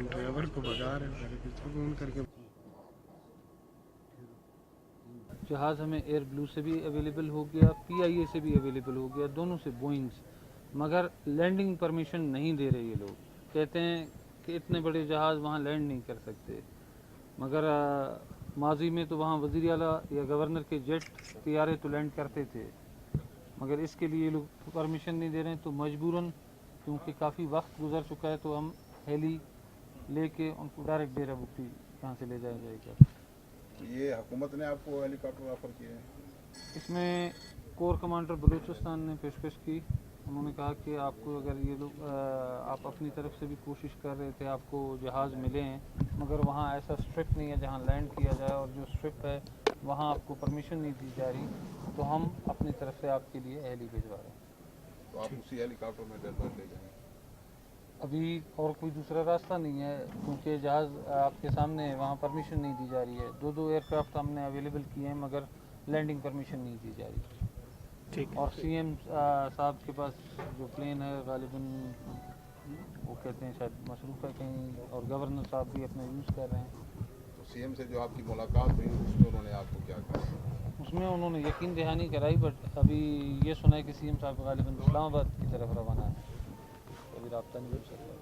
Driver کو بھگا رہے ہیں فون کر کے. جہاز ہمیں ایئر بلو سے بھی اویلیبل ہو گیا, پی آئی اے سے بھی اویلیبل ہو گیا, دونوں سے بوئنگ سے, مگر لینڈنگ پرمیشن نہیں دے رہے یہ لوگ. کہتے ہیں کہ اتنے بڑے جہاز وہاں لینڈ نہیں کر سکتے, مگر ماضی میں تو وہاں وزیر اعلیٰ یا گورنر کے جیٹ طیارے تو لینڈ کرتے تھے, مگر اس کے لیے یہ لوگ پرمیشن نہیں دے رہے ہیں. تو مجبوراً کیونکہ کافی وقت گزر چکا ہے تو ہم ہیلی لے کے ان کو ڈائریکٹ ڈیرہ بگٹی یہاں سے لے جایا جائے گا. یہ حکومت نے آپ کو ہیلی کاپٹر آفر کیے ہیں؟ اس میں کور کمانڈر بلوچستان نے پیشکش کی. انہوں نے کہا کہ آپ کو اگر یہ لوگ آپ اپنی طرف سے بھی کوشش کر رہے تھے, آپ کو جہاز ملے ہیں, مگر وہاں ایسا اسٹرپ نہیں ہے جہاں لینڈ کیا جائے, اور جو اسٹرپ ہے وہاں آپ کو پرمیشن نہیں دی جا رہی, تو ہم اپنی طرف سے آپ کے لیے ہیلی بھجوا رہے ہیں. تو آپ اسی ہیلی کاپٹر میں ڈیڈ باڈی لے جائیں گے؟ ابھی اور کوئی دوسرا راستہ نہیں ہے, کیونکہ جہاز آپ کے سامنے ہے, وہاں پرمیشن نہیں دی جا رہی ہے. دو ایئر کرافٹ ہم نے اویلیبل کیے ہیں, مگر لینڈنگ پرمیشن نہیں دی جا رہی. اور سی ایم صاحب کے پاس جو پلین ہے غالباً وہ کہتے ہیں شاید مصروف ہے کہیں, اور گورنر صاحب بھی اپنا یوز کر رہے ہیں. تو سی ایم سے جو آپ کی ملاقات ہوئی اس میں انہوں نے آپ کو کیا کہا؟ اس میں انہوں نے یقین دہانی کرائی, بٹ ابھی یہ سنا ہے کہ سی ایم صاحب غالباً اسلام آباد کی طرف روانہ ہے, ابھی رابطہ نہیں ہو سکتا.